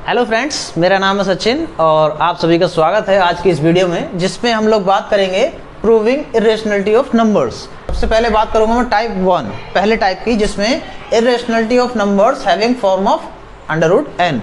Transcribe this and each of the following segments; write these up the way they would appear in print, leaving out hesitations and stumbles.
Hello friends, मेरा नाम है सचिन और आप सभी का स्वागत है आज की इस वीडियो में, जिसमें हम लोग बात करेंगे प्रूविंग इर्रेशनैलिटी ऑफ नंबर्स। सबसे पहले बात करूंगा मैं टाइप 1, पहले टाइप की, जिसमें irrationality of numbers having form of √n।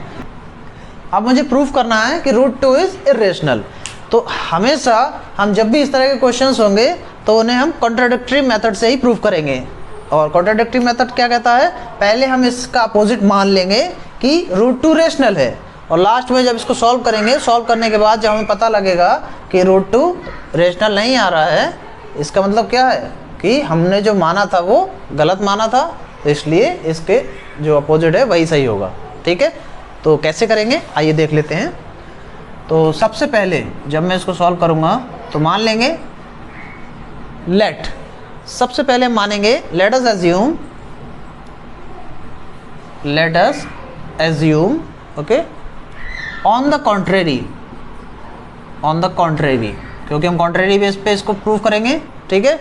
अब मुझे प्रूफ करना है कि √2 इज इर्रेशनल। तो हमेशा हम जब भी इस तरह के क्वेश्चंस होंगे तो उन्हें हम कॉन्ट्राडिक्टरी मेथड से ही प्रूव करेंगे। और कॉन्ट्राडिक्टरी मेथड क्या कहता है, पहले हम इसका अपोजिट मान लेंगे कि √2 रेशनल है, और लास्ट में जब इसको सॉल्व करेंगे, सॉल्व करने के बाद जब हमें पता लगेगा कि √2 रेशनल नहीं आ रहा है, इसका मतलब क्या है कि हमने जो माना था वो गलत माना था, तो इसलिए इसके जो अपोजिट है वही सही होगा। ठीक है, तो कैसे करेंगे आइए देख लेते हैं। तो सबसे पहले जब मैं इसको सॉल्व करूँगा तो मान लेंगे लेट, सबसे पहले हम मानेंगे let us assume okay on the contrary, क्योंकि हम कॉन्ट्रेरी बेस पे इसको प्रूव करेंगे। ठीक है,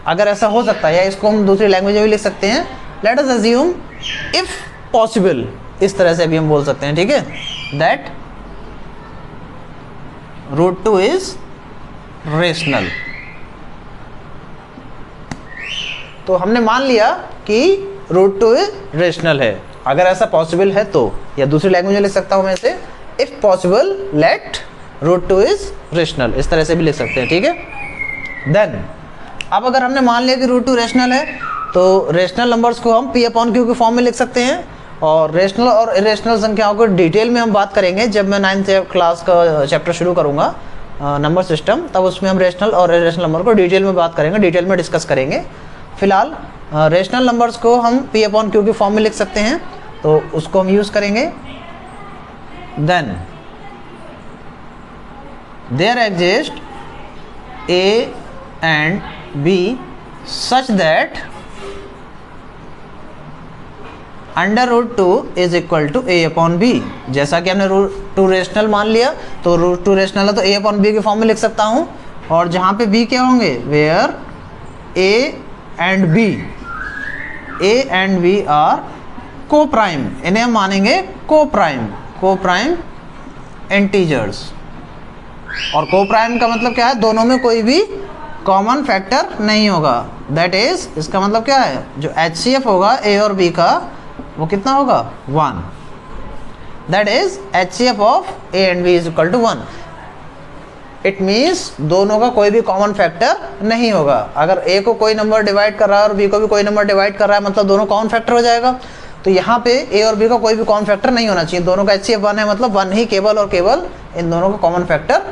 अगर ऐसा हो सकता है, या इसको हम दूसरी लैंग्वेज में भी लिख सकते हैं, let us assume if possible, इस तरह से भी हम बोल सकते हैं। ठीक है, दैट √2 इज रेशनल। तो हमने मान लिया कि √2 रेशनल है, अगर ऐसा पॉसिबल है तो, या दूसरी लैंग्वेज में लिख सकता हूँ मैं इसे, if possible let √2 is rational, इस तरह से भी लिख सकते हैं। ठीक है, देन अब अगर हमने मान लिया कि √2 रेशनल है तो रेशनल नंबर्स को हम P/Q के फॉर्म में लिख सकते हैं। और रेशनल और इरेशनल संख्याओं को डिटेल में हम बात करेंगे जब मैं 9th क्लास का चैप्टर शुरू करूँगा नंबर सिस्टम, तब उसमें हम रेशनल और इरेशनल नंबर को डिटेल में बात करेंगे, डिटेल में डिस्कस करेंगे। फिलहाल रेशनल नंबर्स को हम P/Q के फॉर्म में लिख सकते हैं, तो उसको हम यूज़ करेंगे। Then there exist A and B such that √2 is equal to A/B। जैसा कि हमने √2 रेशनल मान लिया, तो √2 रेशनल है तो A/B के फॉर्म में लिख सकता हूँ। और जहाँ पे B क्या होंगे, where A and B are coprime, इन्हें हम मानेंगे को प्राइम इंटीजर्स। और को प्राइम का मतलब क्या है, दोनों में कोई भी कॉमन फैक्टर नहीं होगा। दैट इज, इसका मतलब क्या है, जो HCF होगा A और B का वो कितना होगा, 1। That is HCF of A and B is equal to 1। It means दोनों का कोई भी कॉमन फैक्टर नहीं होगा। अगर A को कोई नंबर डिवाइड कर रहा है और B को भी कोई नंबर डिवाइड कर रहा है, मतलब दोनों कॉमन फैक्टर हो जाएगा। तो यहाँ पे A और B का कोई भी कॉमन फैक्टर नहीं होना चाहिए, दोनों का HCF 1 है, मतलब 1 ही केवल और केवल इन दोनों का कॉमन फैक्टर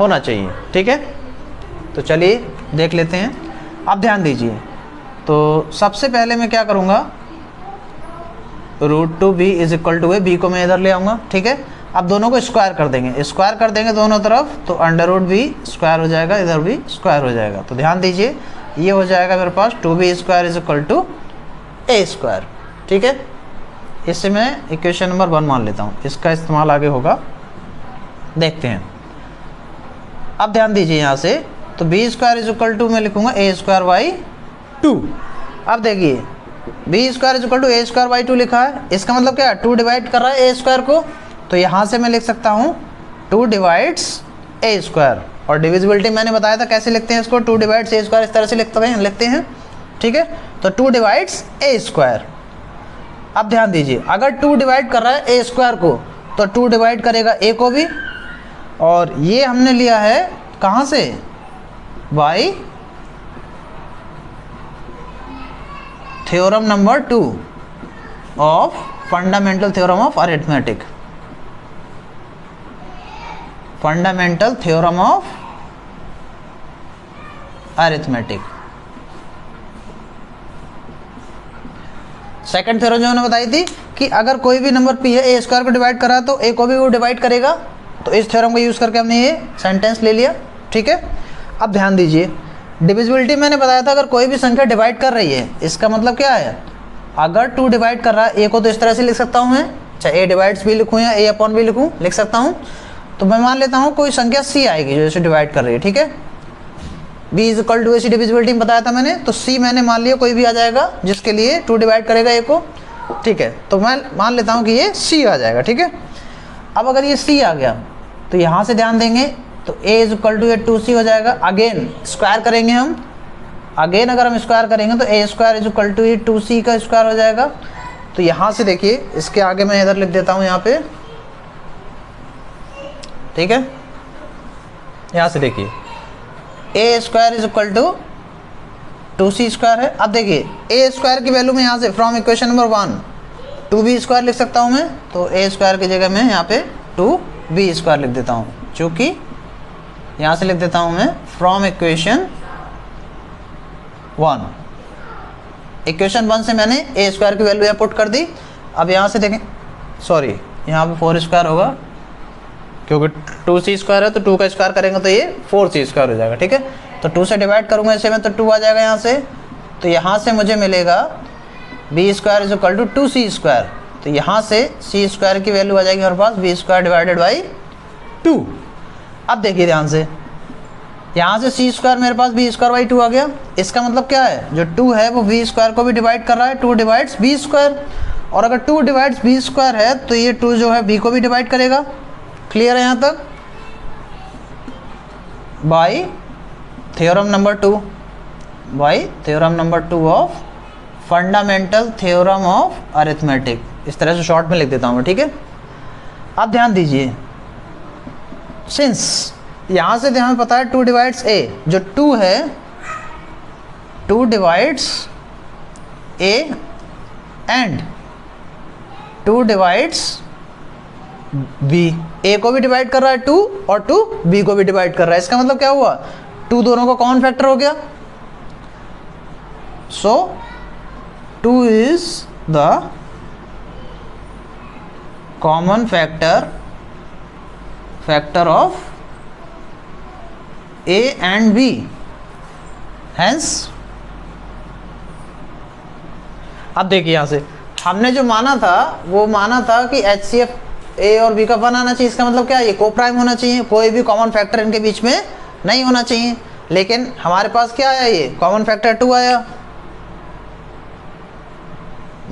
होना चाहिए। ठीक है, तो चलिए देख लेते हैं। अब ध्यान दीजिए, तो सबसे पहले मैं क्या करूँगा, √2B is equal to A, B को मैं इधर ले आऊँगा। ठीक है, अब दोनों को स्क्वायर कर देंगे दोनों तरफ, तो √B स्क्वायर हो जाएगा, इधर भी स्क्वायर हो जाएगा। तो ध्यान दीजिए, ये हो जाएगा मेरे पास 2B square is equal to A square. ठीक है, इससे मैं इक्वेशन नंबर 1 मान लेता हूँ, इसका इस्तेमाल आगे होगा, देखते हैं। अब ध्यान दीजिए यहाँ से, तो B square is equal to मैं लिखूँगा A स्क्वायर बाई 2। अब देखिए B square is equal to A square by 2 लिखा है, इसका मतलब क्या है, 2 डिवाइड कर रहा है A स्क्वायर को, तो यहाँ से मैं लिख सकता हूँ 2 डिवाइड्स A स्क्वायर। और डिविजिबिलिटी मैंने बताया था कैसे लिखते हैं इसको, 2 डिवाइड्स A स्क्वायर इस तरह से लिखते हैं। ठीक है, तो 2 डिवाइड्स A स्क्वायर। अब ध्यान दीजिए, अगर 2 डिवाइड कर रहा है A स्क्वायर को, तो 2 डिवाइड करेगा A को भी, और ये हमने लिया है कहाँ से, by theorem number 2 of fundamental theorem of arithmetic. Fundamental theorem of arithmetic. Second theorem जो मैंने बताई थी कि अगर कोई भी नंबर P है, A स्क्वायर को डिवाइड करा तो A को भी वो डिवाइड करेगा, तो इस थ्योरम को यूज़ करके हमने ये सेंटेंस ले लिया। ठीक है, अब ध्यान दीजिए, डिविजिबिलिटी मैंने बताया था, अगर कोई भी संख्या डिवाइड कर रही है, इसका मतलब क्या है, अगर 2 डिवाइड कर रहा है A को, तो इस तरह से लिख सकता हूँ मैं, चाहे A डिवाइड्स भी लिखूँ या A/B लिखूँ, लिख सकता हूँ। तो मैं मान लेता हूँ कोई संख्या C आएगी जो इसे डिवाइड कर रही है। ठीक है, B is equal to AC divisibility में बताया था मैंने, तो C मैंने मान लिया कोई भी आ जाएगा जिसके लिए 2 डिवाइड करेगा A को। ठीक है, तो मैं मान लेता हूँ कि ये C आ जाएगा। ठीक है, अब अगर ये c आ गया तो यहाँ से ध्यान देंगे तो a is equal to 2c हो जाएगा। अगेन स्क्वायर करेंगे हम, अगेन अगर हम स्क्वायर करेंगे तो a square is equal to 2c का स्क्वायर हो जाएगा। तो यहाँ से देखिए, इसके आगे मैं इधर लिख देता हूँ यहाँ पे, ठीक है। यहाँ से देखिए a square is equal to 2c square है। अब देखिए a स्क्वायर की वैल्यू में यहाँ से from equation number 1 2b square लिख सकता हूँ मैं, तो a स्क्वायर की जगह मैं यहाँ पे 2b स्क्वायर लिख देता हूँ, चूँकि यहाँ से लिख देता हूँ मैं फ्रॉम इक्वेशन 1। इक्वेशन 1 से मैंने a स्क्वायर की वैल्यू यहाँ पुट कर दी। अब यहाँ से देखें, सॉरी यहाँ पे 4 स्क्वायर होगा, क्योंकि 2c स्क्वायर है तो 2 का स्क्वायर करेंगे तो ये 4c स्क्वायर हो जाएगा, ठीक है। तो 2 से डिवाइड करूँगा इसे में तो 2 आ जाएगा यहाँ से। तो यहाँ से मुझे मिलेगा b square is equal to 2c square. तो यहाँ से c स्क्वायर की वैल्यू आ जाएगी हमारे पास b स्क्वायर डिवाइडेड बाई 2। अब देखिए ध्यान से, यहाँ से c स्क्वायर मेरे पास b स्क्वायर बाई 2 आ गया। इसका मतलब क्या है, जो 2 है वो b स्क्वायर को भी डिवाइड कर रहा है, 2 डिवाइड्स b स्क्वायर। और अगर 2 डिवाइड्स b स्क्वायर है तो ये 2 जो है b को भी डिवाइड करेगा। क्लियर है यहाँ तक? By theorem number 2, by theorem number 2 of fundamental theorem of arithmetic, इस तरह से शॉर्ट में लिख देता हूँ मैं, ठीक है। अब ध्यान दीजिए, सिंस यहाँ से हमें पता है 2 डिवाइड्स a, जो 2 है 2 divides a and 2 divides b। a को भी डिवाइड कर रहा है 2 और 2 b को भी डिवाइड कर रहा है। इसका मतलब क्या हुआ, 2 दोनों का कॉमन फैक्टर हो गया। सो 2 is the common factor of a and b, hence अब देखिए यहाँ से हमने जो माना था वो माना था कि HCF a और b का 1 आना चाहिए। इसका मतलब क्या है, ये को प्राइम होना चाहिए, कोई भी कॉमन फैक्टर इनके बीच में नहीं होना चाहिए। लेकिन हमारे पास क्या आया, ये कॉमन फैक्टर 2 आया।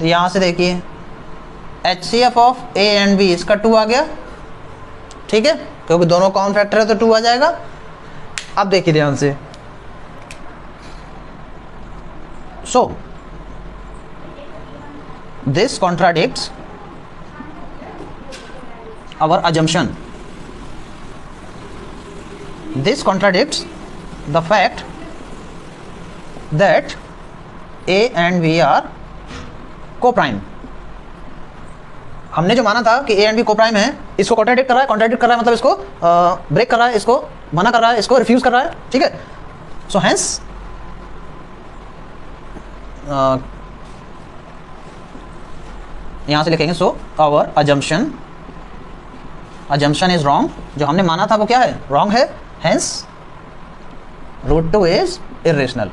यहाँ से देखिए HCF of a and b, इसका 2 आ गया, ठीक है, क्योंकि दोनों कॉमन फैक्टर है तो 2 आ जाएगा। अब देखिए ध्यान से, so this contradicts our assumption, this contradicts the fact that a and b are co-prime। हमने जो माना था कि a एंड b को प्राइम है, इसको कॉन्ट्राडिक्ट कर रहा है। कॉन्ट्राडिक्ट कर रहा है मतलब इसको ब्रेक कर रहा है, इसको मना कर रहा है, इसको रिफ्यूज कर रहा है, ठीक है। सो हेंस यहाँ से लिखेंगे, so our assumption is wrong. जो हमने माना था वो क्या है, रॉन्ग है। Hence √2 is irrational.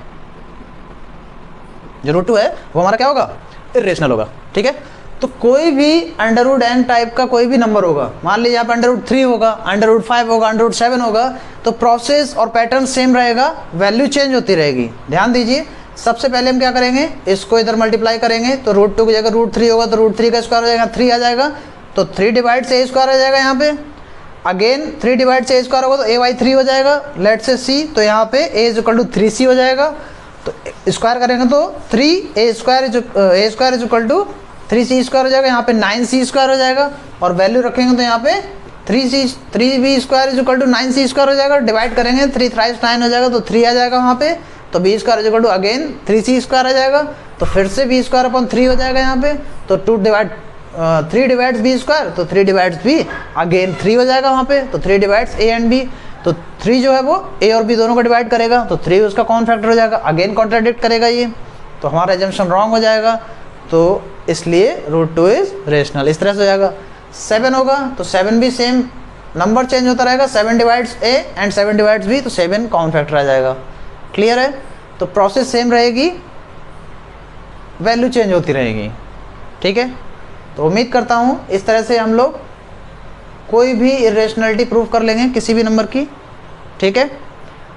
जो √2 है वो हमारा क्या होगा, इरेशनल होगा, ठीक है। तो कोई भी √n टाइप का कोई भी नंबर होगा, मान लीजिए आप √3 होगा, √5 होगा, √7 होगा, तो प्रोसेस और पैटर्न सेम रहेगा, वैल्यू चेंज होती रहेगी। ध्यान दीजिए, सबसे पहले हम क्या करेंगे, इसको इधर मल्टीप्लाई करेंगे तो √2 की जगह √3 होगा तो √3 का स्क्वायर हो जाएगा, 3 आ जाएगा, तो 3 डिवाइड से a स्क्वायर आ जाएगा। यहाँ पे अगेन 3 डिवाइड से a स्क्वायर होगा तो a/3 हो जाएगा। लेट से c, तो यहाँ पे a is equal to 3c हो जाएगा। तो स्क्वायर करेंगे तो 3a square is equal to 3c square हो जाएगा। यहाँ पे 9c स्क्वायर हो जाएगा, और वैल्यू रखेंगे तो यहाँ पे 3b square is equal to 9c square हो जाएगा। डिवाइड करेंगे 3 3 9 हो जाएगा तो 3 आ जाएगा वहाँ पे। तो b square is equal to again 3c square आ जाएगा, तो फिर से b स्क्वायर अपॉन 3 हो जाएगा यहाँ पे। तो 3 डिवाइड्स b स्क्वायर, तो 3 डिवाइड्स b अगेन 3 हो जाएगा वहाँ पे। तो 3 डिवाइड्स a एंड b, तो 3 जो है वो a और b दोनों को डिवाइड करेगा, तो 3 उसका कॉमन फैक्टर हो जाएगा, अगेन कॉन्ट्राडिक्ट करेगा ये, तो हमारा एजम्पशन रॉन्ग हो जाएगा। तो इसलिए √2 इज रेशनल। इस तरह से हो जाएगा। 7 होगा तो 7 भी सेम, नंबर चेंज होता रहेगा, 7 divides a and 7 divides b, तो 7 कॉमन फैक्टर आ जाएगा। क्लियर है? तो प्रोसेस सेम रहेगी, वैल्यू चेंज होती रहेगी, ठीक है। तो उम्मीद करता हूँ इस तरह से हम लोग कोई भी इरेशनलिटी प्रूव कर लेंगे किसी भी नंबर की, ठीक है।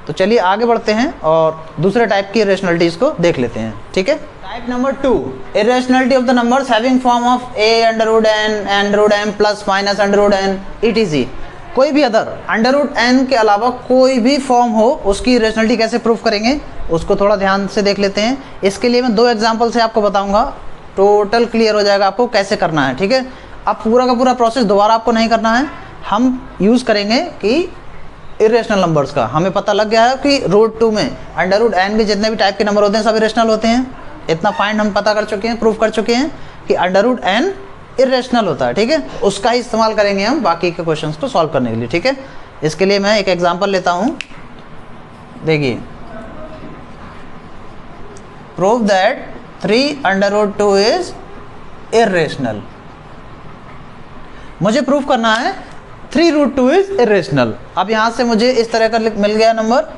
तो चलिए आगे बढ़ते हैं और दूसरे टाइप की इरेशनलिटीज़ को देख लेते हैं, ठीक है। Type number 2, irrationality of the numbers having form of a under root n plus minus under root n etc. कोई भी अदर अंडर रूट n के अलावा कोई भी फॉर्म हो उसकी इरेशनलिटी कैसे प्रूफ करेंगे उसको थोड़ा ध्यान से देख लेते हैं। इसके लिए मैं 2 एग्जांपल से आपको बताऊंगा, टोटल क्लियर हो जाएगा आपको कैसे करना है, ठीक है। अब पूरा का पूरा प्रोसेस दोबारा आपको नहीं करना है, हम यूज़ करेंगे कि इरेशनल नंबर्स का। हमें पता लग गया है कि रूट 2 में अंडर रूट n के जितने भी टाइप के नंबर होते हैं सब इरेशनल होते हैं। इतना फाइंड हम पता कर चुके हैं, प्रूफ कर चुके हैं कि अंडर रूट n इरेशनल होता है, ठीक है। उसका ही इस्तेमाल करेंगे हम बाकी के क्वेश्चंस को सॉल्व करने के लिए, ठीक है। इसके लिए मैं एक एग्जांपल लेता हूं, देखिए, prove that 3 under root 2 is irrational. मुझे प्रूफ करना है 3 रूट 2 इज इरेशनल। अब यहाँ से मुझे इस तरह का मिल गया नंबर,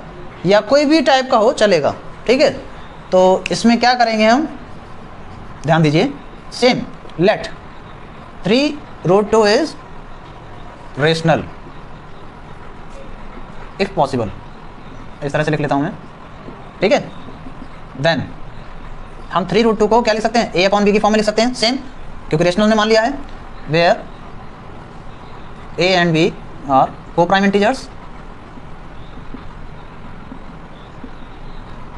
या कोई भी टाइप का हो चलेगा, ठीक है। तो इसमें क्या करेंगे हम, ध्यान दीजिए, same let 3 root 2 is rational if possible, इस तरह से लिख लेता हूं मैं, ठीक है। देन हम 3 रूट 2 को क्या लिख सकते हैं, a अपॉन b की फॉर्म में लिख सकते हैं, सेम, क्योंकि रेशनल ने मान लिया है, where a and b are coprime integers,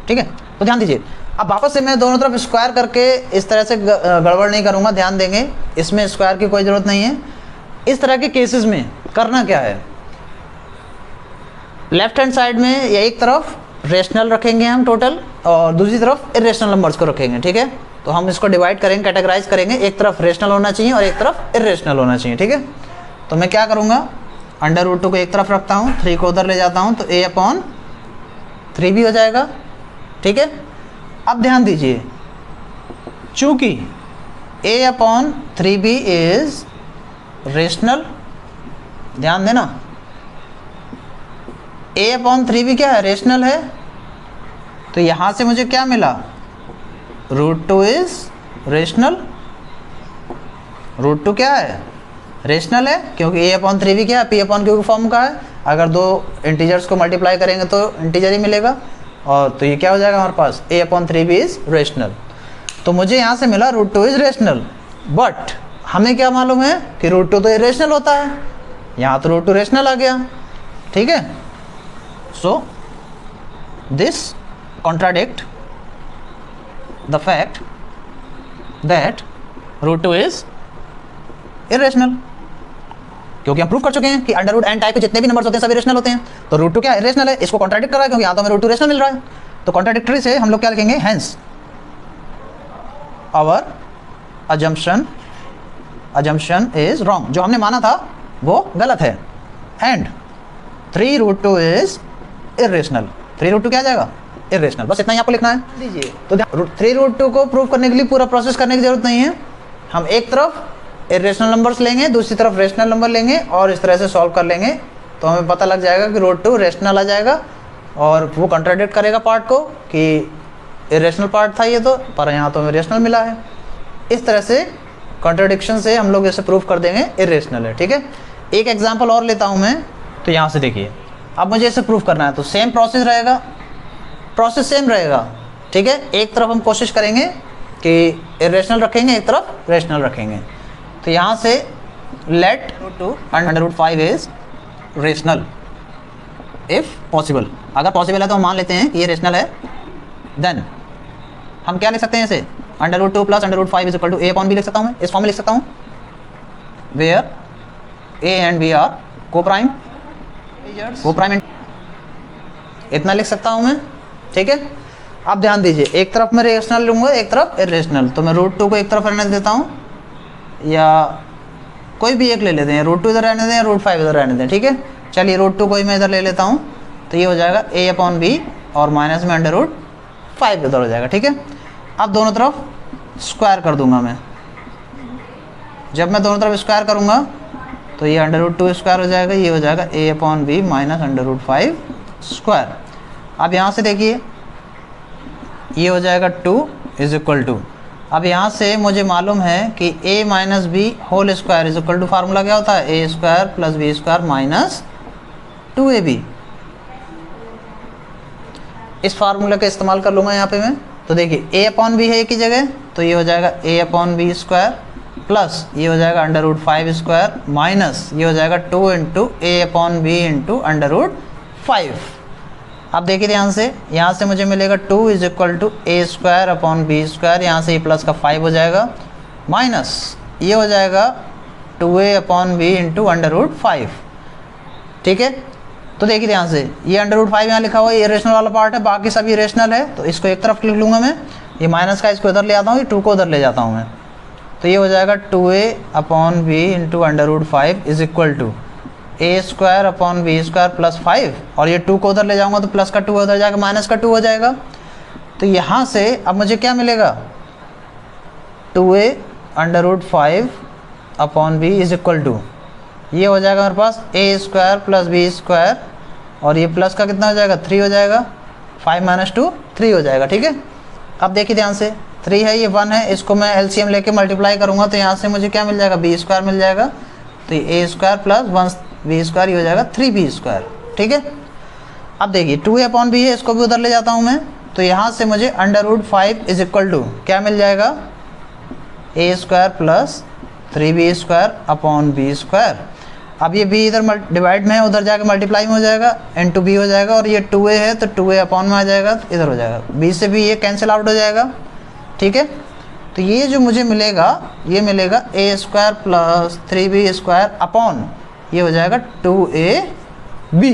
ठीक है। तो ध्यान दीजिए, अब वापस से मैं दोनों तरफ स्क्वायर करके इस तरह से गड़बड़ नहीं करूंगा, ध्यान देंगे, इसमें स्क्वायर की कोई ज़रूरत नहीं है। इस तरह के केसेस में करना क्या है, लेफ्ट हैंड साइड में या एक तरफ रेशनल रखेंगे हम टोटल, और दूसरी तरफ इरेशनल नंबर्स को रखेंगे, ठीक है। तो हम इसको डिवाइड करेंगे, कैटेगराइज करेंगे, एक तरफ रेशनल होना चाहिए और एक तरफ इरेशनल होना चाहिए, ठीक है। तो मैं क्या करूँगा, अंडर रूट 2 को एक तरफ रखता हूँ, 3 को उधर ले जाता हूँ, तो a अपॉन 3 भी हो जाएगा, ठीक है। अब ध्यान दीजिए, चूंकि a upon 3b is rational, ध्यान देना, a अपॉन 3b क्या है, रेशनल है, तो यहां से मुझे क्या मिला, रूट 2 इज रेशनल। रूट 2 क्या है, रेशनल है, क्योंकि a अपॉन 3b क्या है, p अपॉन q फॉर्म का है। अगर 2 इंटीजर्स को मल्टीप्लाई करेंगे तो इंटीजर ही मिलेगा, और तो ये क्या हो जाएगा हमारे पास, a upon 3b is rational. तो मुझे यहाँ से मिला रूट 2 इज रेशनल, बट हमें क्या मालूम है कि रूट 2 तो इरेशनल होता है, यहाँ तो रूट 2 रेशनल आ गया, ठीक है। So this contradict the fact that root 2 is irrational, क्योंकि हम प्रूव कर चुके हैं कि अंडर रूट n टाइप के जितने भी नंबर्स होते हैं सब इरेशनल होते हैं। तो रूट 2 क्या इरेशनल है, इसको कॉन्ट्राडिक्ट कर रहा है, क्योंकि यहाँ तो हमें रूट 2 रेशनल मिल रहा है। तो कॉन्ट्राडिक्टरी से हम लोग क्या लिखेंगे, hence our assumption is wrong, जो हमने माना था वो गलत है, and 3 root 2 is irrational. 3 root 2 क्या आ जाएगा, इरेशनल, बस इतना ही आपको लिखना है। लीजिए, तो 3 रूट 2 को प्रूव करने के लिए पूरा प्रोसेस करने की जरूरत नहीं है, हम एक तरफ इरेशनल नंबर्स लेंगे, दूसरी तरफ रेशनल नंबर लेंगे, और इस तरह से सॉल्व कर लेंगे, तो हमें पता लग जाएगा कि रूट 2 रेशनल आ जाएगा, और वो कॉन्ट्राडिक्ट करेगा पार्ट को कि इरेशनल पार्ट था ये तो, पर यहाँ तो हमें रेशनल मिला है। इस तरह से कॉन्ट्राडिक्शन से हम लोग इसे प्रूफ कर देंगे इरेशनल है, ठीक है। एक एग्जाम्पल और लेता हूँ मैं, तो यहाँ से देखिए, अब मुझे इसे प्रूफ करना है, तो सेम प्रोसेस रहेगा, प्रोसेस सेम रहेगा, ठीक है। एक तरफ हम कोशिश करेंगे कि इरेशनल रखेंगे, एक तरफ रेशनल रखेंगे। तो यहाँ से let root 2 under root 5 is rational if possible, अगर पॉसिबल है तो हम मान लेते हैं कि ये रेशनल है। देन हम क्या लिख सकते हैं इसे, under root 2 plus under root 5 is equal to a upon b लिख सकता हूँ मैं, इस फॉर्म में लिख सकता हूँ, where a and b are coprime, इतना लिख सकता हूँ मैं, ठीक है। अब ध्यान दीजिए, एक तरफ मैं रेशनल लूँगा, एक तरफ इरेशनल, तो मैं रूट 2 को एक तरफ रहने देता हूँ, या कोई भी एक ले लेते हैं, रूट 2 इधर रहने दें या रूट 5 इधर रहने दें, ठीक है। चलिए रूट 2 को ही मैं इधर ले लेता हूँ, तो ये हो जाएगा a अपॉन b, और माइनस में अंडर रूट 5 इधर हो जाएगा, ठीक है। अब दोनों तरफ स्क्वायर कर दूंगा मैं, जब मैं दोनों तरफ स्क्वायर करूँगा तो ये अंडर रूट 2 स्क्वायर हो जाएगा, ये हो जाएगा a upon b minus under root 5 square. अब यहाँ से देखिए, ये हो जाएगा 2 इज इक्वल टू, अब यहाँ से मुझे मालूम है कि a minus b whole square is equal to, formula क्या होता है, a square plus b square minus 2ab। इस फार्मूला का इस्तेमाल कर लूँगा यहाँ पे मैं, तो देखिए a अपॉन बी है एक ही जगह, तो ये हो जाएगा a upon b square plus ये हो जाएगा अंडर रूट 5 स्क्वायर माइनस ये हो जाएगा 2 into a upon b into under root 5। अब देखिए ध्यान से, यहाँ से मुझे मिलेगा 2 is equal to a square upon b square, यहाँ से ये प्लस का 5 हो जाएगा माइनस ये हो जाएगा 2a upon b into under root 5। ठीक है, तो देखिए ध्यान से, ये अंडर रूट 5 यहाँ लिखा हुआ है, ये रेशनल वाला पार्ट है, बाकी सब ये रेशनल है, तो इसको एक तरफ लिख लूँगा मैं, ये माइनस का इसको इधर ले आता हूँ, ये 2 को उधर ले जाता हूँ मैं, तो ये हो जाएगा 2a upon b into under root 5 is equal to a square upon b square plus 5, और ये 2 को उधर ले जाऊँगा तो प्लस का 2 उधर जाएगा, माइनस का 2 हो जाएगा। तो यहाँ से अब मुझे क्या मिलेगा, 2a under root 5 upon b is equal to ये हो जाएगा मेरे पास a square plus b square, और ये प्लस का कितना हो जाएगा 3 हो जाएगा, 5 माइनस 2 3 हो जाएगा। ठीक है, अब देखिए ध्यान से, 3 है ये 1 है, इसको मैं एलसीएम लेके मल्टीप्लाई करूँगा तो यहाँ से मुझे क्या मिल जाएगा बी स्क्वायर मिल जाएगा, तो ये ए स्क्वायर प्लस 1 बी स्क्वायर ये हो जाएगा 3b स्क्वायर। ठीक है, अब देखिए 2a अपॉन बी है, इसको भी उधर ले जाता हूँ मैं, तो यहाँ से मुझे under root 5 is equal to क्या मिल जाएगा, a square plus 3b square upon b square. अब ये b इधर डिवाइड में है, उधर जाके मल्टीप्लाई में हो जाएगा, इंटू बी हो जाएगा, और ये 2a है तो 2a अपॉन में आ जाएगा, तो इधर हो जाएगा, b से भी ये कैंसिल आउट हो जाएगा। ठीक है, तो ये जो मुझे मिलेगा ये मिलेगा a square plus 3b square upon ये हो जाएगा 2ab,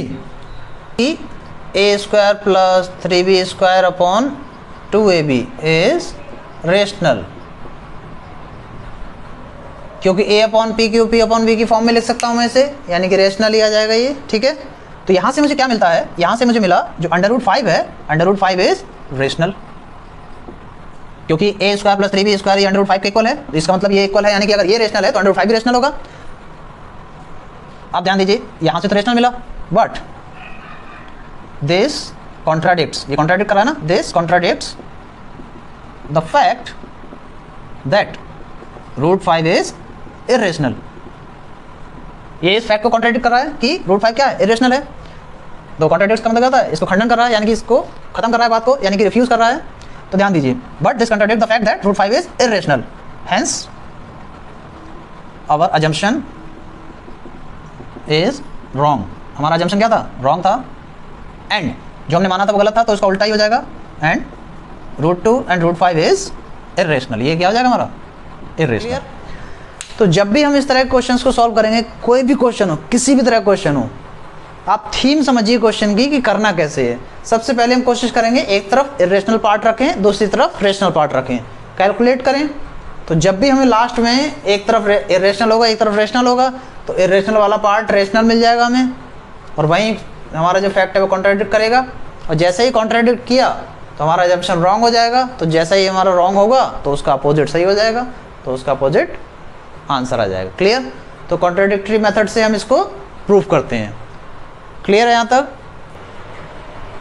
a square plus 3b square upon 2ab is rational, क्योंकि a upon p q p upon b की फॉर्म में लिख सकता हूँ मैं इसे, यानी कि रेशनल ही आ जाएगा ये। ठीक है, तो यहाँ से मुझे क्या मिलता है, यहाँ से मुझे मिला जो अंडर रूट 5 है, अंडर रूट 5 इज रेशनल, क्योंकि ए स्क्वायर प्लस 3b स्क्वायर ये अंडर रूट 5 के इक्वल है, तो इसका मतलब ये इक्वल है, यानी कि अगर ये रेशनल है तो अंडर रूट 5 भी रेशनल होगा। आप ध्यान दीजिए, यहाँ से तो रेशनल मिला, बट दिस कॉन्ट्राडिक्ट्स, ये कॉन्ट्राडिक्ट करा ना, this contradicts the fact that root 5 is irrational. ये इस फैक्ट को कॉन्ट्राडिक्ट कर रहा है कि रूट 5 क्या है, इरेशनल है। तो कॉन्ट्राडिक्ट का मतलब क्या होता है, इसको खंडन कर रहा है, यानी कि इसको खत्म कर रहा है बात को, यानी कि रिफ्यूज कर रहा है। तो ध्यान दीजिए, but this contradict the fact that root 5 is irrational, hence our assumption is wrong. हमारा अजम्पशन क्या था, रॉन्ग था, एंड जो हमने माना था वो गलत था, तो उसका उल्टा ही हो जाएगा, and root 2 and root 5 is irrational, ये क्या हो जाएगा हमारा, इरेशनल। तो जब भी हम इस तरह के क्वेश्चंस को सॉल्व करेंगे, कोई भी क्वेश्चन हो, किसी भी तरह का क्वेश्चन हो, आप थीम समझिए क्वेश्चन की कि करना कैसे है। सबसे पहले हम कोशिश करेंगे एक तरफ इरेशनल पार्ट रखें, दूसरी तरफ रेशनल पार्ट रखें, कैलकुलेट करें। तो जब भी हमें लास्ट में एक तरफ इरेशनल होगा एक तरफ रेशनल होगा, तो इरेशनल वाला पार्ट रेशनल मिल जाएगा हमें, और वहीं हमारा जो फैक्ट है वो कॉन्ट्राडिक्ट करेगा, और जैसे ही कॉन्ट्राडिक्ट किया तो हमारा अजम्पशन रॉन्ग हो जाएगा, तो जैसा ही हमारा रॉन्ग होगा तो उसका अपोजिट सही हो जाएगा, तो उसका अपोजिट आंसर आ जाएगा। क्लियर, तो कॉन्ट्राडिक्टरी मेथड से हम इसको प्रूव करते हैं। क्लियर है यहाँ तक?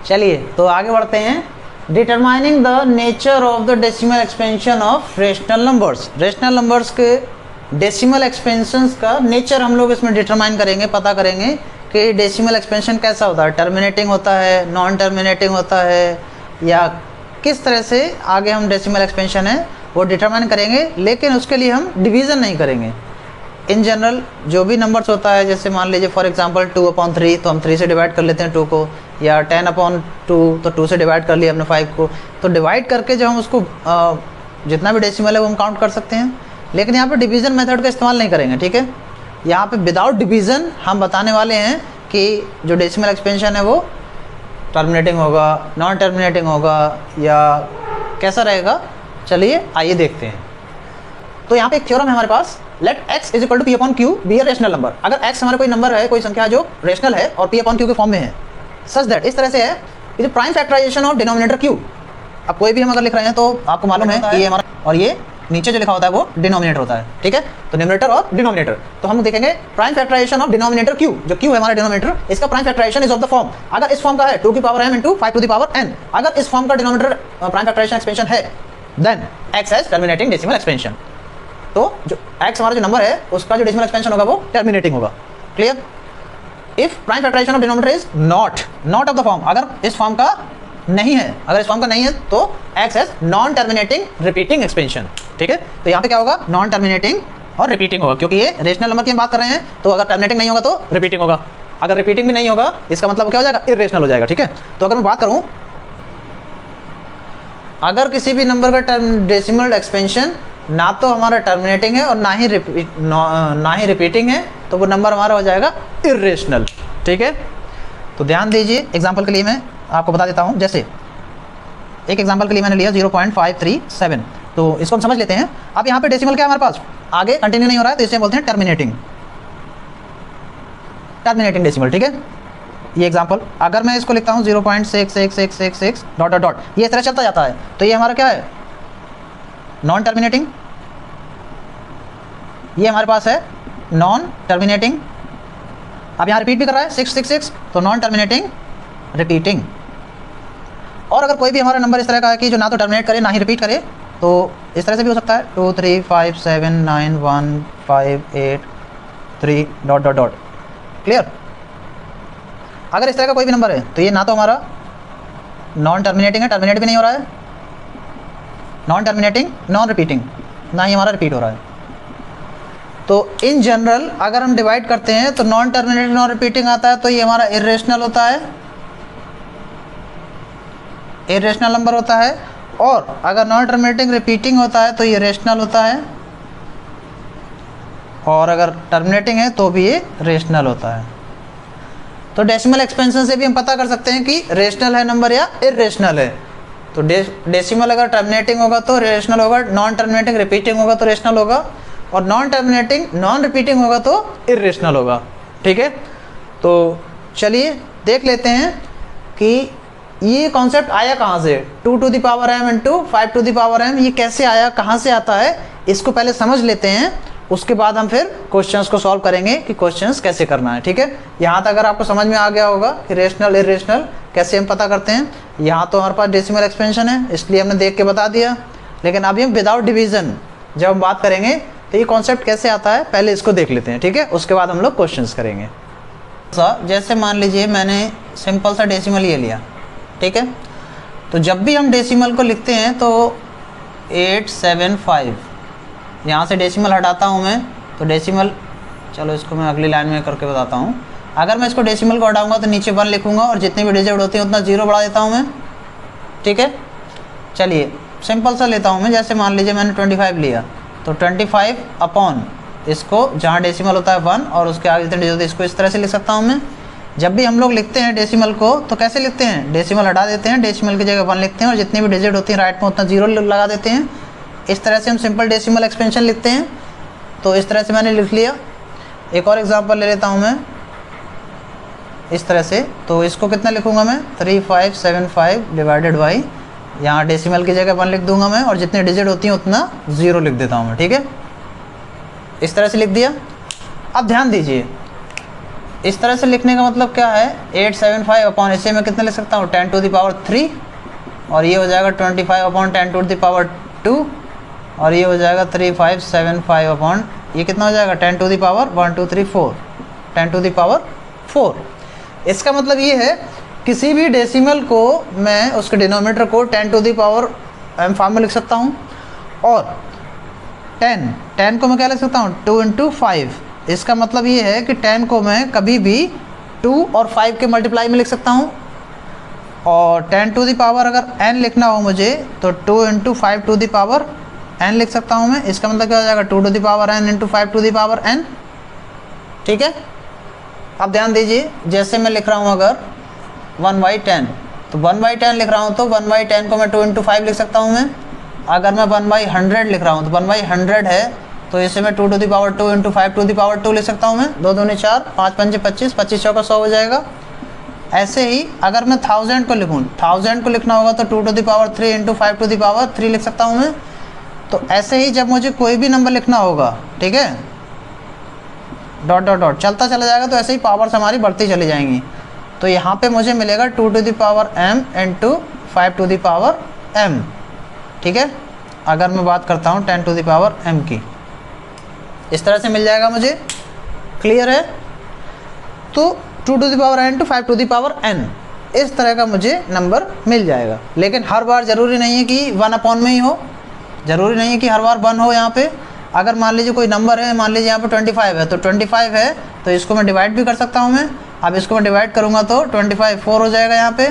चलिए तो आगे बढ़ते हैं। Determining the nature of the decimal expansion of rational numbers. Rational numbers के डेसिमल एक्सपेंशंस का नेचर हम लोग इसमें डिटरमाइन करेंगे, पता करेंगे कि डेसिमल एक्सपेंशन कैसा होता है, टर्मिनेटिंग होता है, नॉन टर्मिनेटिंग होता है, या किस तरह से आगे हम डेसिमल एक्सपेंशन है वो डिटरमाइन करेंगे। लेकिन उसके लिए हम डिवीज़न नहीं करेंगे। इन जनरल जो भी नंबर्स होता है, जैसे मान लीजिए फॉर एग्जांपल 2/3, तो हम 3 से डिवाइड कर लेते हैं 2 को, या 10/2 तो 2 से डिवाइड कर लिया हमने 5 को। तो डिवाइड करके जब हम उसको जितना भी डेसिमल है वो हम काउंट कर सकते हैं, लेकिन यहाँ पे डिवीज़न मेथड का इस्तेमाल नहीं करेंगे। ठीक है, यहाँ पे विदाउट डिवीज़न हम बताने वाले हैं कि जो डेसिमल एक्सपेंशन है वो टर्मिनेटिंग होगा, नॉन टर्मिनेटिंग होगा, या कैसा रहेगा। चलिए आइए देखते हैं। तो यहाँ पे एक थ्योरम है हमारे पास, let x is equal to p upon q be a rational number. अगर x हमारा कोई नंबर है, कोई संख्या जो रेशनल है और p अपॉन क्यू के फॉर्म में है, सच दैट इस तरह से है, is prime factorization of denominator q। अब कोई भी हम अगर लिख रहे हैं तो आपको मालूम है कि ये हमारा, और ये नीचे जो लिखा होता है वो डिनोमिनेटर होता है। ठीक है, तो न्यूमरेटर और डिनोमिनेटर, तो हम देखेंगे prime factorization of denominator q, जो q है हमारा डिनोमिनेटर, इसका prime factorization is of the form, अगर इस फॉर्म का है 2 की power m into 5 to the power n, अगर इस फॉर्म का डिनोमिनेटर प्राइम फैक्टराइजेशन एक्सपेंशन है, then x has terminating decimal expansion. तो जो x हमारा जो नंबर है उसका जो डेसिमल एक्सपेंशन होगा वो टर्मिनेटिंग होगा। Clear? If prime factorization of denominator is not of the form, अगर इस फॉर्म का नहीं है, अगर इस फॉर्म का नहीं है तो x as non terminating repeating expansion. ठीक है, तो यहाँ पे क्या होगा, नॉन टर्मिनेटिंग और रिपीटिंग होगा, क्योंकि ये रेशनल नंबर की हम बात कर रहे हैं, तो अगर टर्मिनेटिंग नहीं होगा तो रिपीटिंग होगा, अगर रिपीटिंग भी नहीं होगा इसका मतलब क्या हो जाएगा, इर्रेशनल हो जाएगा। ठीक है, तो अगर मैं बात करूँ, अगर किसी भी नंबर का डेसिमल एक्सपेंशन ना तो हमारा टर्मिनेटिंग है और ना ही रिपीटिंग है, तो वो नंबर हमारा हो जाएगा इर्रेशनल। ठीक है, तो ध्यान दीजिए, एग्जांपल के लिए मैं आपको बता देता हूँ। जैसे एक एग्जांपल के लिए मैंने लिया 0.537, तो इसको हम समझ लेते हैं। अब यहाँ पे डेसिमल क्या है हमारे पास, आगे कंटिन्यू नहीं हो रहा है, तो इसे बोलते हैं टर्मिनेटिंग डेसिमल। ठीक है, ये एग्जांपल, अगर मैं इसको लिखता हूँ 0.66666 डॉट डॉट डॉट, ये इस तरह चलता जाता है, तो ये हमारा क्या है, नॉन टर्मिनेटिंग। ये हमारे पास है नॉन टर्मिनेटिंग। अब यहाँ रिपीट भी कर रहा है 666, तो नॉन टर्मिनेटिंग रिपीटिंग। और अगर कोई भी हमारा नंबर इस तरह का है कि जो ना तो टर्मिनेट करे ना ही रिपीट करे, तो इस तरह से भी हो सकता है 2 3 5 7 9 1 5 8 3 डॉट डॉट डॉट। क्लियर, अगर इस तरह का कोई भी नंबर है तो ये ना तो हमारा नॉन टर्मिनेटिंग है, टर्मिनेट भी नहीं हो रहा है, नॉन टर्मिनेटिंग नॉन रिपीटिंग, ना ही हमारा रिपीट हो रहा है। तो इन जनरल अगर हम डिवाइड करते हैं तो नॉन टर्मिनेटिंग नॉन रिपीटिंग आता है, तो ये हमारा इर्रेशनल होता है, इरेशनल नंबर होता है। और अगर नॉन टर्मिनेटिंग रिपीटिंग होता है तो ये रेशनल होता है, और अगर टर्मिनेटिंग है तो भी ये रेशनल होता है। तो डेसिमल एक्सपेंशन से भी हम पता कर सकते हैं कि रेशनल है नंबर या इरेशनल है। तो डेसिमल अगर टर्मिनेटिंग होगा तो रेशनल होगा, नॉन टर्मिनेटिंग रिपीटिंग होगा तो रेशनल होगा, और नॉन टर्मिनेटिंग नॉन रिपीटिंग होगा तो इरेशनल होगा। ठीक है, तो चलिए देख लेते हैं कि ये कॉन्सेप्ट आया कहाँ से, 2 to the power m into 5 to the power m, ये कैसे आया, कहाँ से आता है, इसको पहले समझ लेते हैं, उसके बाद हम फिर क्वेश्चंस को सॉल्व करेंगे कि क्वेश्चंस कैसे करना है। ठीक है, यहाँ तक अगर आपको समझ में आ गया होगा कि रेशनल इरेशनल कैसे हम पता करते हैं। यहाँ तो हमारे पास डेसिमल एक्सपेंशन है, इसलिए हमने देख के बता दिया, लेकिन अभी हम विदाउट डिवीज़न जब हम बात करेंगे तो ये कॉन्सेप्ट कैसे आता है, पहले इसको देख लेते हैं। ठीक है, उसके बाद हम लोग क्वेश्चंस करेंगे। जैसे मान लीजिए मैंने सिंपल सा डेसिमल ये लिया, ठीक है, तो जब भी हम डेसिमल को लिखते हैं तो 875, यहाँ से डेसिमल हटाता हूँ मैं, तो डेसिमल, चलो इसको मैं अगली लाइन में करके बताता हूँ। अगर मैं इसको डेसिमल को हटाऊंगा तो नीचे 1 लिखूंगा और जितनी भी डिजिट होती है उतना 0 बढ़ा देता हूँ मैं। ठीक है, चलिए सिंपल सा लेता हूँ मैं, जैसे मान लीजिए मैंने 25 लिया, तो 25 अपॉन इसको जहाँ डेसिमल होता है 1 और उसके आगे जितने डिजिट होती है इसको इस तरह से लिख सकता हूँ मैं। जब भी हम लोग लिखते हैं डेसिमल को तो कैसे लिखते हैं, डेसिमल हटा देते हैं, डेसिमल की जगह 1 लिखते हैं और जितनी भी डिजिट होती है राइट में उतना 0 लगा देते हैं। इस तरह से हम सिंपल डेसिमल एक्सपेंशन लिखते हैं। तो इस तरह से मैंने लिख लिया। एक और एग्जांपल ले लेता हूँ मैं इस तरह से, तो इसको कितना लिखूँगा मैं, 3575 डिवाइडेड बाई, यहाँ डेसिमल की जगह 1 लिख दूंगा मैं और जितनी डिजिट होती हैं उतना 0 लिख देता हूँ मैं। ठीक है, इस तरह से लिख दिया। अब ध्यान दीजिए, इस तरह से लिखने का मतलब क्या है, 875 अपॉन इसे मैं कितना लिख सकता हूँ, 10 टू द पावर 3, और ये हो जाएगा 25 अपॉन 10 टू द पावर 2, और ये हो जाएगा 3575 अपॉन ये कितना हो जाएगा, 10 to the power 1 2 3 4, 10 to the power 4। इसका मतलब ये है किसी भी डेसिमल को मैं उसके डिनोमिनेटर को 10 to the power m form में लिख सकता हूँ, और 10 को मैं क्या लिख सकता हूँ, 2 इंटू 5। इसका मतलब ये है कि 10 को मैं कभी भी 2 और 5 के मल्टीप्लाई में लिख सकता हूँ, और 10 टू द पावर अगर n लिखना हो मुझे तो 2 into 5 to the power n लिख सकता हूँ मैं। इसका मतलब क्या हो जाएगा, 2 to the power n into 5 to the power n। ठीक है, अब ध्यान दीजिए, जैसे मैं लिख रहा हूँ अगर 1/10, तो 1/10 लिख रहा हूँ तो 1/10 को मैं 2 इंटू 5 लिख सकता हूँ मैं। अगर मैं 1/100 लिख रहा हूँ तो 1/100 है तो इसे मैं 2 to the power 2 into 5 to the power 2 लिख सकता हूँ मैं। 2 दूनी 4, 5 पंजे 25, 25 चौका 100 हो जाएगा। ऐसे ही अगर मैं 1000 को लिखूँ, 1000 को लिखना होगा तो 2 to the power 3 into 5 to the power 3 लिख सकता हूँ मैं। तो ऐसे ही जब मुझे कोई भी नंबर लिखना होगा, ठीक है, डॉट डॉट डॉट चलता चला जाएगा, तो ऐसे ही पावर्स हमारी बढ़ती चली जाएंगी। तो यहाँ पे मुझे मिलेगा 2 to the power m into 5 to the power m। ठीक है, अगर मैं बात करता हूँ 10 टू द पावर m की, इस तरह से मिल जाएगा मुझे। क्लियर है, तो 2 to the power n to 5 to the power n इस तरह का मुझे नंबर मिल जाएगा। लेकिन हर बार ज़रूरी नहीं है कि 1 में ही हो, ज़रूरी नहीं है कि हर बार 1 हो। यहाँ पे अगर मान लीजिए कोई नंबर है, मान लीजिए यहाँ पे 25 है, तो 25 है तो इसको मैं डिवाइड भी कर सकता हूँ मैं। अब इसको मैं डिवाइड करूँगा तो 25 4 हो जाएगा यहाँ पे।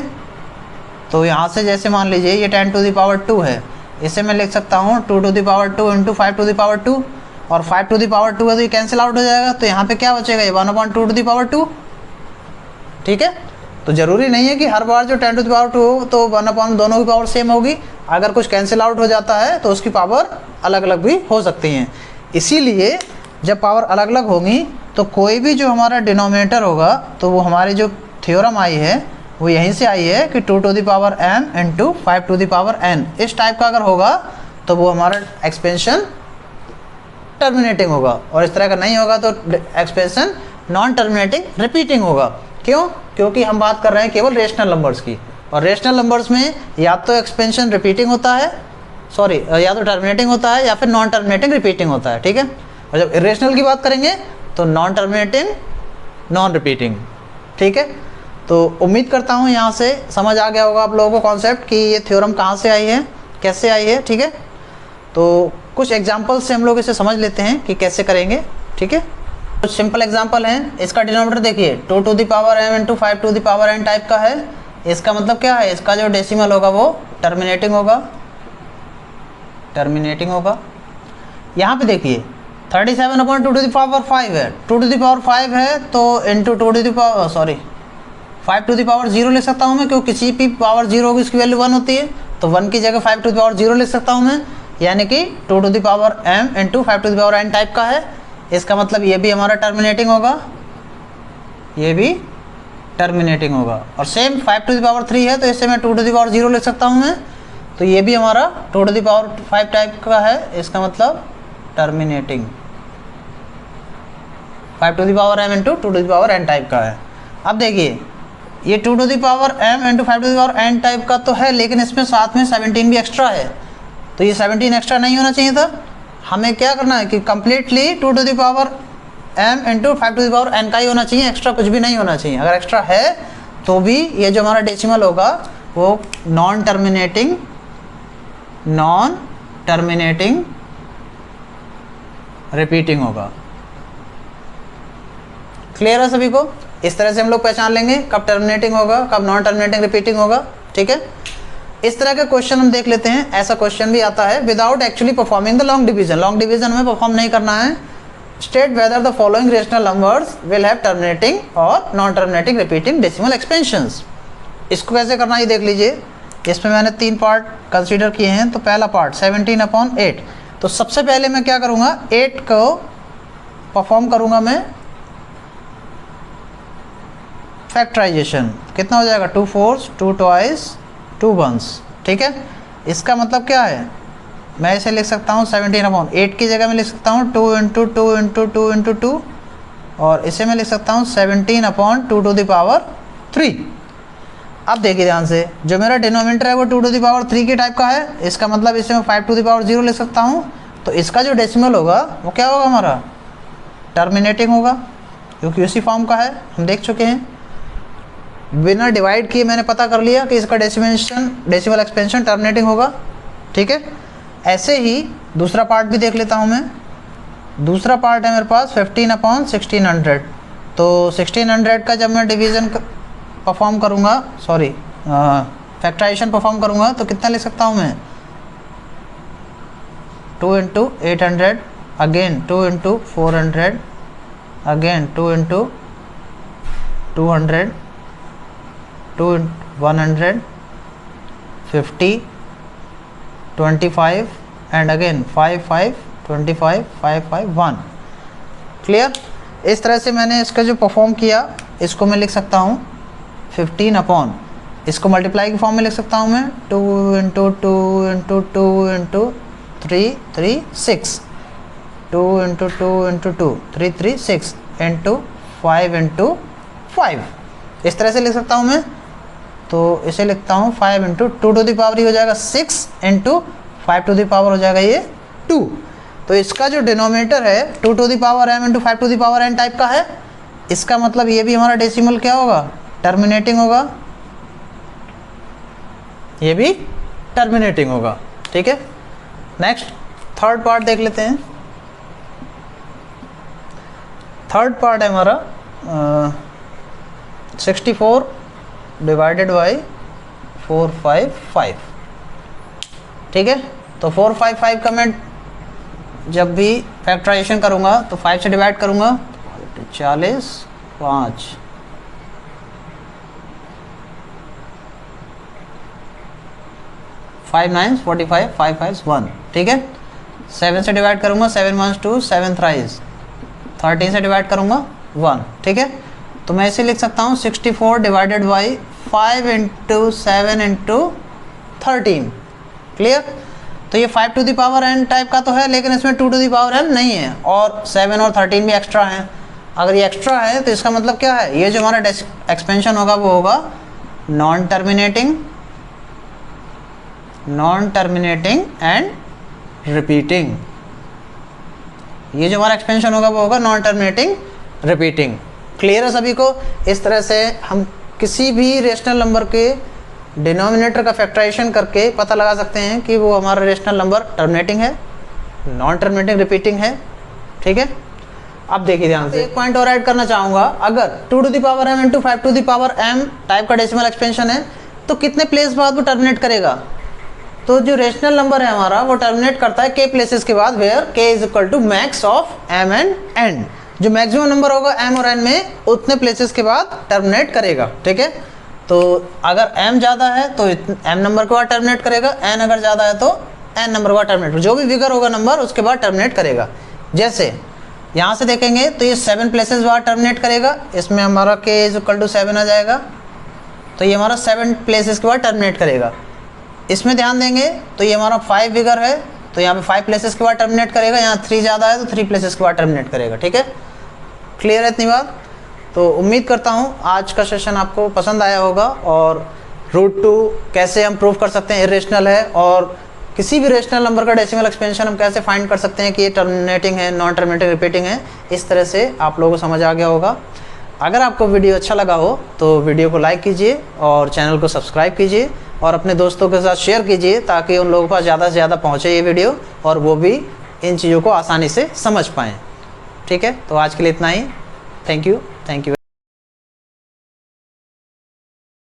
तो यहाँ से जैसे मान लीजिए ये 10 टू द पावर 2 है, इसे मैं लिख सकता हूँ 2 to the power 2 into 5 to the power 2, और 5 टू द पावर 2 है तो ये कैंसिल आउट हो जाएगा। तो यहाँ पे क्या बचेगा, ये 1/2 टू द पावर 2। ठीक है, तो ज़रूरी नहीं है कि हर बार जो 10 टू द पावर 2 हो तो 1/, दोनों की पावर सेम होगी। अगर कुछ कैंसिल आउट हो जाता है तो उसकी पावर अलग अलग भी हो सकती हैं। इसीलिए जब पावर अलग अलग होंगी तो कोई भी जो हमारा डिनोमिनेटर होगा, तो वो हमारी जो थ्योरम आई है वो यहीं से आई है कि 2 to the power m into 5 to the power n, इस टाइप का अगर होगा तो वो हमारा एक्सपेंशन टर्मिनेटिंग होगा, और इस तरह का नहीं होगा तो एक्सपेंशन नॉन टर्मिनेटिंग रिपीटिंग होगा। क्यों? क्योंकि हम बात कर रहे हैं केवल रेशनल नंबर्स की, और रेशनल नंबर्स में या तो एक्सपेंशन रिपीटिंग होता है, सॉरी या तो टर्मिनेटिंग होता है या फिर नॉन टर्मिनेटिंग रिपीटिंग होता है। ठीक है, और जब इरेशनल की बात करेंगे तो नॉन टर्मिनेटिंग नॉन रिपीटिंग। ठीक है, तो उम्मीद करता हूँ यहाँ से समझ आ गया होगा आप लोगों को कॉन्सेप्ट कि ये थ्योरम कहाँ से आई है, कैसे आई है। ठीक है, तो कुछ एग्जांपल से हम लोग इसे समझ लेते हैं कि कैसे करेंगे। ठीक है, कुछ सिंपल एग्जांपल हैं। इसका डिनोमिनेटर देखिए 2 to the power m into 5 to the power n type का है। इसका मतलब क्या है, इसका जो डेसिमल होगा वो टर्मिनेटिंग होगा, टर्मिनेटिंग होगा। यहाँ पे देखिए 37/2 टू द पावर 5 है, 2 टू द पावर 5 है तो into 2 to the power 5 to the power 0 लिख सकता हूँ मैं, क्योंकि किसी भी पावर 0 होगी उसकी वैल्यू 1 होती है, तो 1 की जगह 5 टू द पावर 0 लिख सकता हूँ मैं, यानी कि 2 to the power m into 5 to the power n type का है। इसका मतलब ये भी हमारा टर्मिनेटिंग होगा, ये भी टर्मिनेटिंग होगा। और सेम 5 टू द पावर 3 है तो इससे मैं 2 टू द पावर 0 लिख सकता हूँ मैं, तो ये भी हमारा 2 टू द पावर 5 टाइप का है, इसका मतलब terminating. 5 to the power m into 2 to the power n type का है। अब देखिए ये 2 to the power m into 5 to the power n type का तो है, लेकिन इसमें साथ में 17 भी एक्स्ट्रा है, तो ये 17 एक्स्ट्रा नहीं होना चाहिए था। हमें क्या करना है कि completely 2 to the power m into 5 to the power n का ही होना चाहिए, एक्स्ट्रा कुछ भी नहीं होना चाहिए। अगर एक्स्ट्रा है तो भी ये जो हमारा डेसिमल होगा वो नॉन टर्मिनेटिंग रिपीटिंग होगा। क्लियर है सभी को? इस तरह से हम लोग पहचान लेंगे कब टर्मिनेटिंग होगा, कब नॉन टर्मिनेटिंग रिपीटिंग होगा। ठीक है, इस तरह के क्वेश्चन हम देख लेते हैं। ऐसा क्वेश्चन भी आता है without actually performing the long division. Long division हमें परफॉर्म नहीं करना है। State whether the following rational numbers will have terminating और non terminating repeating decimal expansions. इसको कैसे करना है देख लीजिए। इसमें मैंने 3 पार्ट कंसीडर किए हैं। तो पहला पार्ट 17/8। तो सबसे पहले मैं क्या करूँगा, 8 को परफॉर्म करूँगा मैं फैक्टराइजेशन। कितना हो जाएगा, 2 4s 2 2s 2 1s। ठीक है, इसका मतलब क्या है, मैं इसे लिख सकता हूँ 17/8 की जगह मैं लिख सकता हूँ 2 इंटू 2 इंटू 2 इंटू 2, और इसे मैं लिख सकता हूँ 17/2 टू द पावर 3। अब देखिए ध्यान से, जो मेरा डिनोमिनेटर है वो 2 टू द पावर 3 के टाइप का है, इसका मतलब इसे मैं 5 टू द पावर 0 लिख सकता हूँ। तो इसका जो डेसिमल होगा वो क्या होगा, हमारा टर्मिनेटिंग होगा, क्योंकि उसी फॉर्म का है, हम देख चुके हैं। बिना डिवाइड किए मैंने पता कर लिया कि इसका डेसिमल एक्सपेंशन टर्मिनेटिंग होगा। ठीक है, ऐसे ही दूसरा पार्ट भी देख लेता हूँ मैं। दूसरा पार्ट है मेरे पास 15/1600। तो 1600 का जब मैं डिवीज़न परफॉर्म करूँगा, सॉरी फैक्टराइजेशन परफॉर्म करूँगा, तो कितना लिख सकता हूँ मैं, 2 into 800, again 2 into 400, again 2 into 200, 2 100, 50, 25 and again 5 5 25 5 5 1। Clear? इस तरह से मैंने इसका जो परफॉर्म किया, इसको मैं लिख सकता हूँ 15 इसको मल्टीप्लाई की फॉर्म में लिख सकता हूँ मैं 2 into 2 into 2 into 3 3 6, 2 into 2 into 2 3 3 6 into 5 into 5। इस तरह से लिख सकता हूँ मैं। तो इसे लिखता हूँ 5 इंटू 2 टू द पावर ही हो जाएगा 6 इंटू 5 टू द पावर हो जाएगा ये 2। तो इसका जो डिनोमिनेटर है 2 to the power m into 5 to the power n type का है। इसका मतलब ये भी हमारा डेसिमल क्या होगा, टर्मिनेटिंग होगा। ये भी टर्मिनेटिंग होगा। ठीक है, नेक्स्ट थर्ड पार्ट देख लेते हैं। थर्ड पार्ट है हमारा 64 डिवाइडेड बाई 455। ठीक है, तो 455 का मैं जब भी फैक्टराइजेशन करूँगा तो 5 से डिवाइड करूँगा, 40, 5, 5 9 45, 5 5 1। ठीक है, 7 से डिवाइड करूँगा, 7 1 2, 7 3 13 से डिवाइड करूँगा 1। ठीक है, तो मैं इसे लिख सकता हूँ 64 divided by 5 into 7 into 13। Clear? तो ये 5 to the power n type का तो है, लेकिन इसमें 2 टू द पावर n नहीं है, और 7 और 13 भी एक्स्ट्रा हैं। अगर ये एक्स्ट्रा है तो इसका मतलब क्या है, ये जो हमारा एक्सपेंशन होगा वो होगा नॉन टर्मिनेटिंग एंड रिपीटिंग। ये जो हमारा एक्सपेंशन होगा वो होगा नॉन टर्मिनेटिंग रिपीटिंग। क्लियर है सभी को? इस तरह से हम किसी भी रेशनल नंबर के डिनोमिनेटर का फैक्टराइजेशन करके पता लगा सकते हैं कि वो हमारा रेशनल नंबर टर्मिनेटिंग है, नॉन टर्मिनेटिंग रिपीटिंग है। ठीक है, अब देखिए ध्यान से, एक पॉइंट और ऐड करना चाहूँगा। अगर 2 to the power m into 5 to the power m type का डेसिमल एक्सपेंशन है तो कितने प्लेस बाद वो टर्मिनेट करेगा? तो जो रेशनल नंबर है हमारा वो टर्मिनेट करता है k प्लेसेस के बाद, where k is equal to max of m and n। जो मैक्सिमम नंबर होगा m और n में उतने प्लेसेस के बाद टर्मिनेट करेगा। ठीक है, तो अगर m ज़्यादा है तो m नंबर के बाद टर्मिनेट करेगा, n अगर ज़्यादा है तो n नंबर के बाद टर्मिनेट, जो भी फिगर होगा नंबर उसके बाद टर्मिनेट करेगा। जैसे यहाँ से देखेंगे तो ये 7 प्लेसेस बाद टर्मिनेट करेगा, इसमें हमारा k इज इक्वल टू 7 आ जाएगा, तो ये हमारा 7 प्लेसेस के बाद टर्मिनेट करेगा। इसमें ध्यान देंगे तो ये हमारा 5 फिगर है, तो यहाँ पे 5 प्लेसेस के बाद टर्मिनेट करेगा, यहाँ 3 ज़्यादा है तो 3 प्लेसेस के बाद टर्मिनेट करेगा। ठीक है, क्लियर है इतनी बात? तो उम्मीद करता हूँ आज का सेशन आपको पसंद आया होगा, और √2 कैसे हम प्रूव कर सकते हैं इरेशनल है, और किसी भी रेशनल नंबर का डेसिमल एक्सपेंशन हम कैसे फाइंड कर सकते हैं कि ये टर्मिनेटिंग है, नॉन टर्मिनेटिंग रिपीटिंग है। इस तरह से आप लोगों को समझ आ गया होगा। अगर आपको वीडियो अच्छा लगा हो तो वीडियो को लाइक कीजिए और चैनल को सब्सक्राइब कीजिए, और अपने दोस्तों के साथ शेयर कीजिए ताकि उन लोगों के पास ज़्यादा से ज़्यादा पहुँचे ये वीडियो, और वो भी इन चीज़ों को आसानी से समझ पाएँ। ठीक है, तो आज के लिए इतना ही। Thank you.